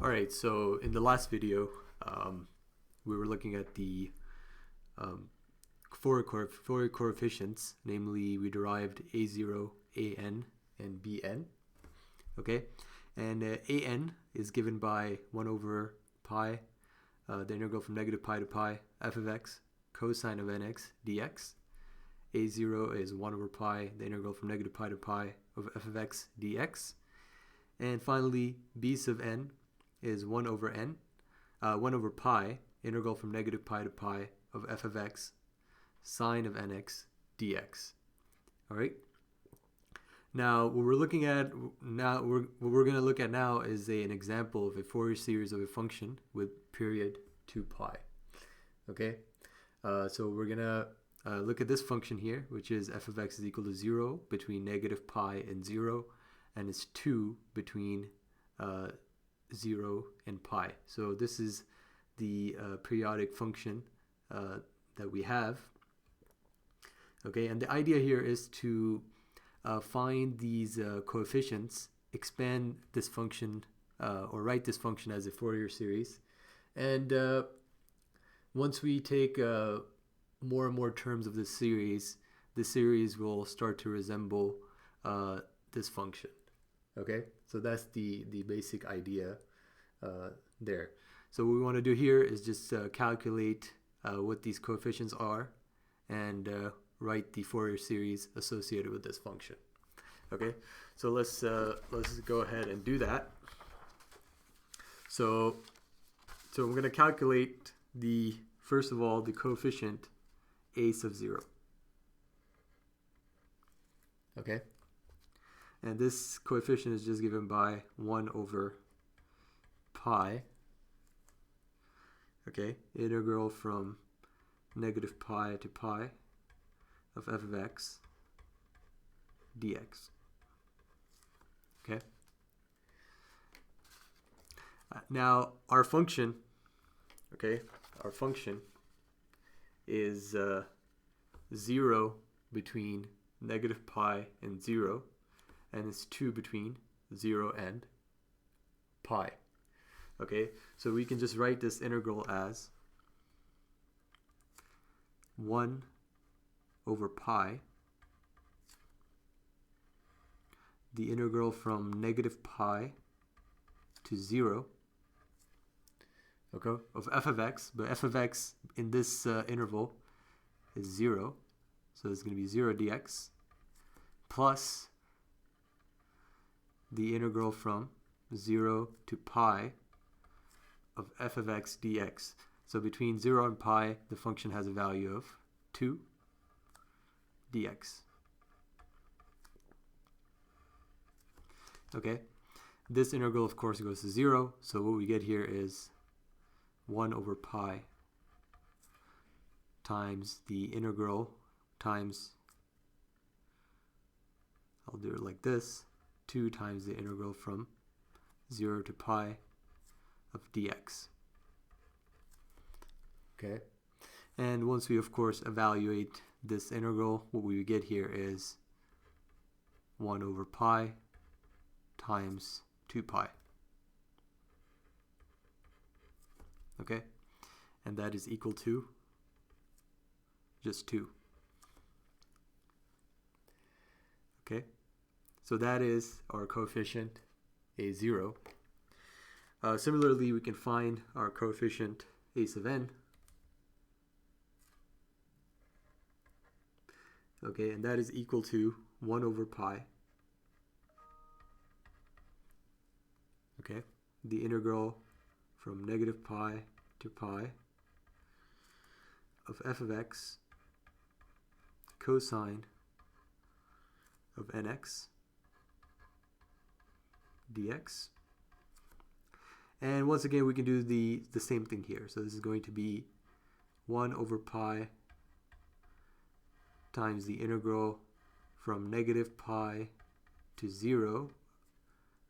Alright, so in the last video, we were looking at the Fourier coefficients, namely we derived a0, an, and bn, okay? And an is given by 1 over pi, the integral from negative pi to pi, f of x, cosine of nx dx. a0 is 1 over pi, the integral from negative pi to pi of f of x dx. And finally, b sub n is 1 over pi, integral from negative pi to pi of f of x, sine of nx dx. All right. Now, what we're looking at now, what we're going to look at now is an example of a Fourier series of a function with period 2 pi. Okay. So we're going to look at this function here, which is f of x is equal to 0 between negative pi and 0, and it's 2 between 0 and pi. So this is the periodic function that we have. Okay, and the idea here is to find these coefficients, expand this function, or write this function as a Fourier series. And once we take more and more terms of this series will start to resemble this function. Okay, so that's the basic idea there. So what we want to do here is just calculate what these coefficients are and write the Fourier series associated with this function. Okay, so let's go ahead and do that. So we're going to calculate first of all the coefficient a sub 0. Okay. And this coefficient is just given by 1 over pi, okay, integral from negative pi to pi of f of x dx. Okay. Now our function, okay, our function is 0 between negative pi and 0, and it's 2 between 0 and pi. Okay, so we can just write this integral as 1 over pi, the integral from negative pi to 0, okay, of f of x, but f of x in this interval is 0, so it's going to be 0 dx, plus the integral from 0 to pi of f of x dx. So between 0 and pi, the function has a value of 2 dx. Okay, this integral of course goes to 0, so what we get here is 1 over pi times the integral times, I'll do it like this, 2 times the integral from 0 to pi of dx. Okay, and once we of course evaluate this integral, what we get here is 1 over pi times 2 pi. Okay, and that is equal to just 2. Okay, so that is our coefficient a0. Similarly, we can find our coefficient a sub n. Okay, and that is equal to 1 over pi. Okay, the integral from negative pi to pi of f of x cosine of nx dx. And once again, we can do the same thing here. So this is going to be 1 over pi times the integral from negative pi to 0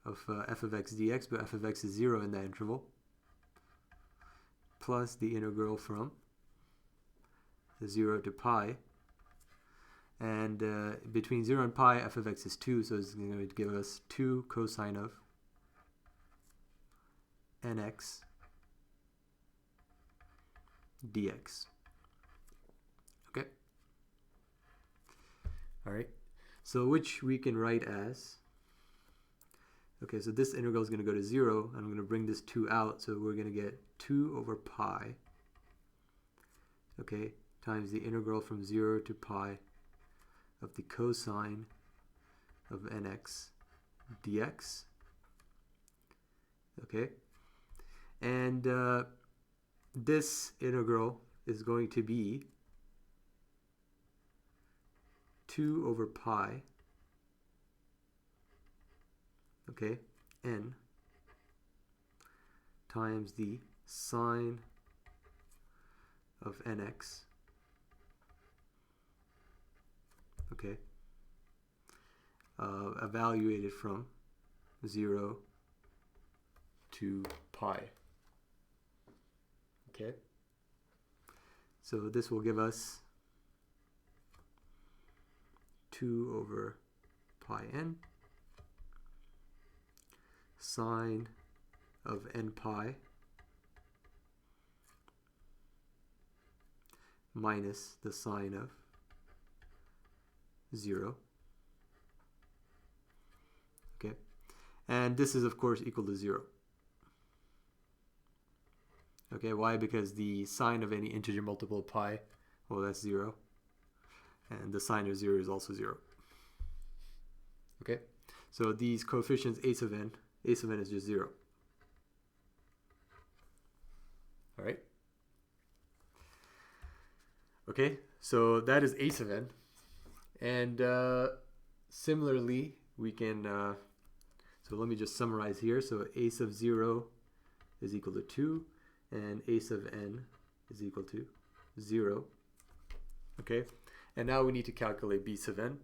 of f of x dx, but f of x is 0 in that interval, plus the integral from 0 to pi. And between 0 and pi, f of x is 2, so it's going to give us 2 cosine of nx dx. Okay. All right. So which we can write as, okay, so this integral is going to go to 0, and I'm going to bring this 2 out, so we're going to get 2 over pi, okay, times the integral from 0 to pi of the cosine of nx dx, okay, and this integral is going to be 2 over pi, okay, n times the sine of nx, okay, evaluated from 0 to pi. Okay, so this will give us 2 over pi n sine of n pi minus the sine of 0. Okay, and this is of course equal to 0. Okay, why? Because the sine of any integer multiple of pi, well, that's 0. And the sine of 0 is also 0. Okay, so these coefficients a sub n is just 0. All right. Okay, so that is a sub n. And similarly, we can, so let me just summarize here. So a sub 0 is equal to 2, and a sub n is equal to 0. Okay, and now we need to calculate b sub n.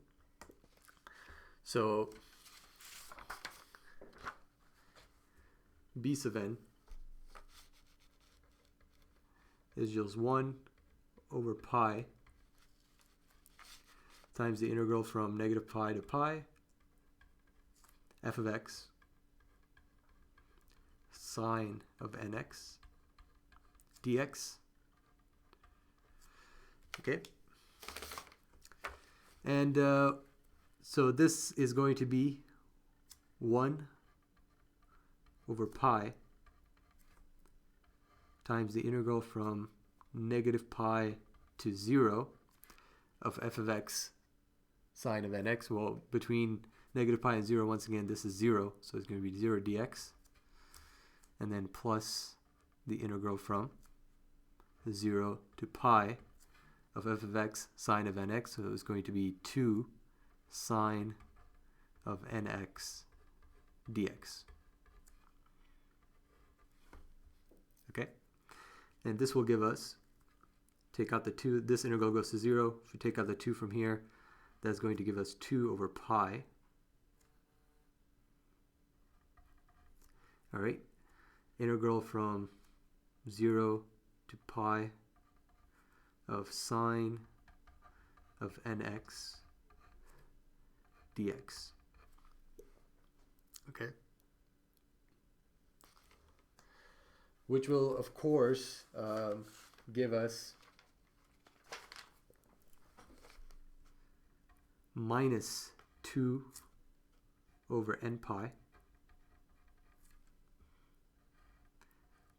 So b sub n is just 1 over pi times the integral from negative pi to pi f of x sine of nx dx. Okay, and so this is going to be 1 over pi times the integral from negative pi to 0 of f of x sine of nx. Well, between negative pi and 0, once again, this is 0, so it's going to be 0 dx, and then plus the integral from 0 to pi of f of x sine of nx, so it's going to be 2 sine of nx dx. Okay, and this will give us, take out the 2, this integral goes to 0, if you take out the 2 from here, that's going to give us 2 over pi. All right, integral from 0 to pi of sine of nx dx. Okay, which will of course give us minus 2 over n pi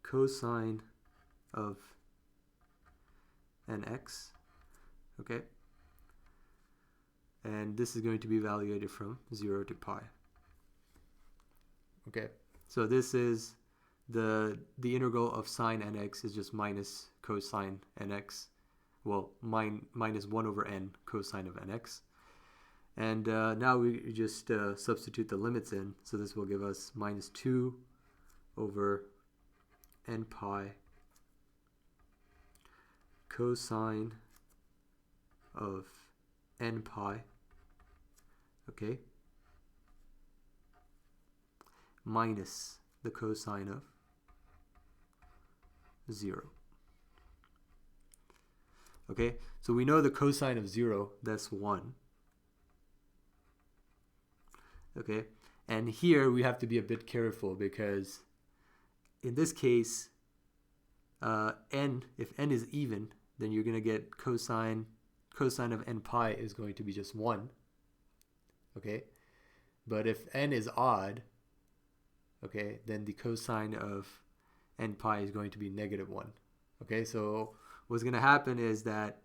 cosine of nx. Okay, and this is going to be evaluated from 0 to pi. Okay, so this is the integral of sine nx is just minus cosine nx, well, minus 1 over n cosine of nx. And now we just substitute the limits in, so this will give us minus 2 over n pi cosine of n pi, okay, minus the cosine of 0. Okay, so we know the cosine of 0, that's 1. Okay, and here we have to be a bit careful because in this case, n, if n is even, then you're going to get cosine of n pi is going to be just 1. Okay? But if n is odd, okay, then the cosine of n pi is going to be -1. Okay, so what's going to happen is that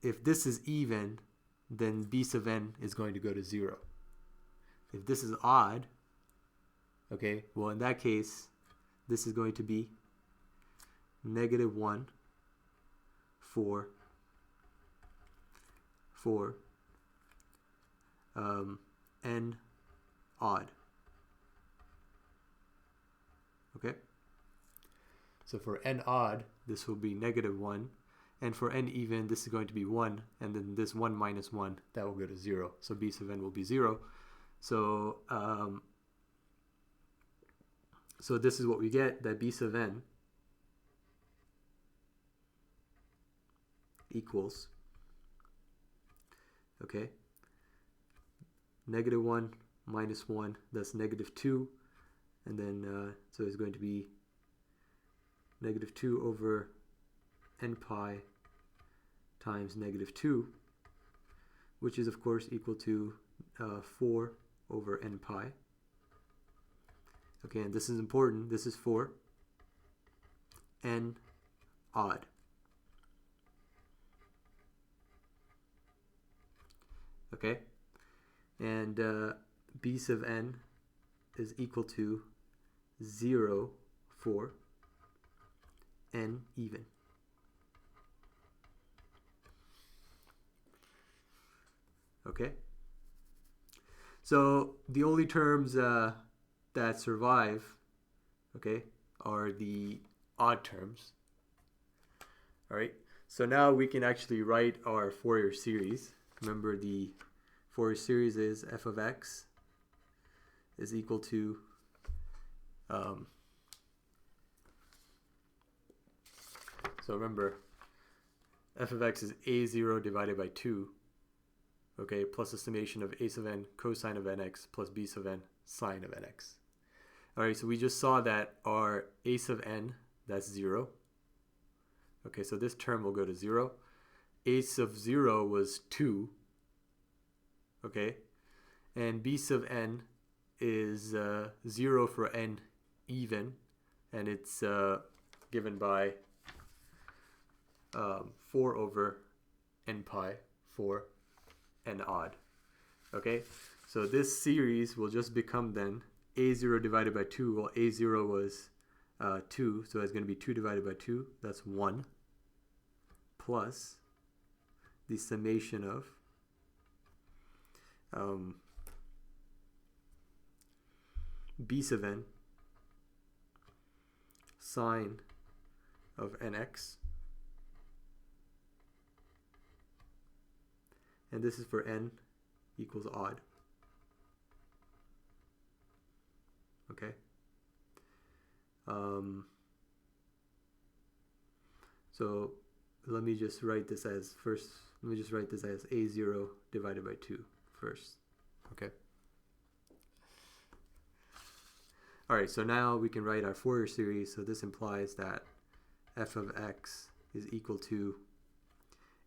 if this is even, then b sub n is going to go to 0. If this is odd, okay, well in that case, this is going to be -1 for n odd. Okay, so for n odd, this will be -1, and for n even, this is going to be 1, and then this 1 minus 1, that will go to 0. So b sub n will be 0. So so this is what we get, that b sub n equals, okay, -1 minus 1, that's -2, and then so it's going to be -2 over n pi times -2, which is of course equal to 4 over n pi. Okay, and this is important, this is for n odd. Okay, and b sub n is equal to 0 for n even. Okay, so the only terms that survive, okay, are the odd terms. All right, so now we can actually write our Fourier series. Remember, the Fourier series is f of x is equal to so remember, f of x is a0 divided by 2, okay, plus the summation of a sub n cosine of nx plus b sub n sine of nx. All right, so we just saw that our a sub n, that's 0. Okay, so this term will go to 0. A sub 0 was 2, okay, and b sub n is 0 for n even, and it's given by 4 over n pi for n odd. Okay, so this series will just become then a0 divided by 2. Well, a0 was 2, so it's going to be 2 divided by 2, that's 1, plus the summation of b sub n sine of nx, and this is for n equals odd. Okay. So let me just write this as a0 divided by 2 first. Okay. All right, so now we can write our Fourier series. So this implies that f of x is equal to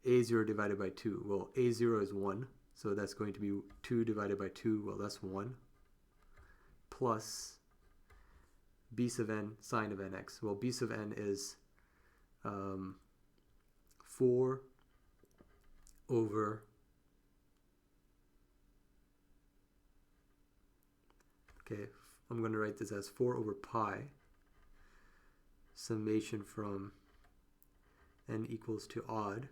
a0 divided by 2. Well, a0 is 1, so that's going to be 2 divided by 2. Well, that's 1, plus b sub n sine of nx. Well, b sub n is 4 over I'm going to write this as 4 over pi summation from n equals to odd,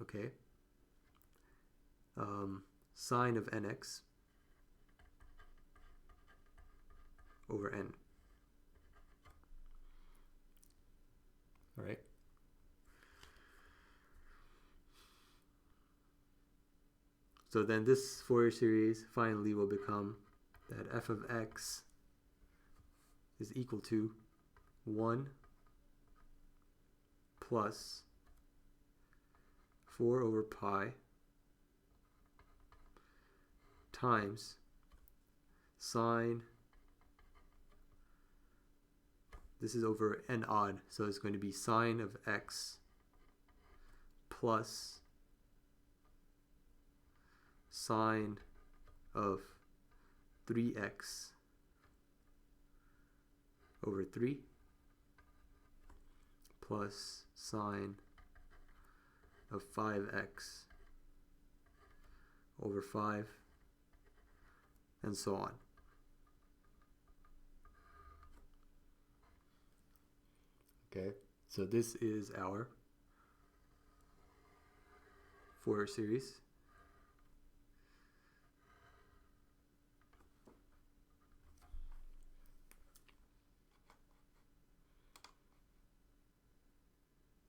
okay, sine of nx over n. All right. So then this Fourier series finally will become that f of x is equal to 1 plus 4 over pi times sine this is over n odd, so it's going to be sine of x plus sine of 3x over 3 plus sine of 5x over 5, and so on. Okay, so this is our Fourier series.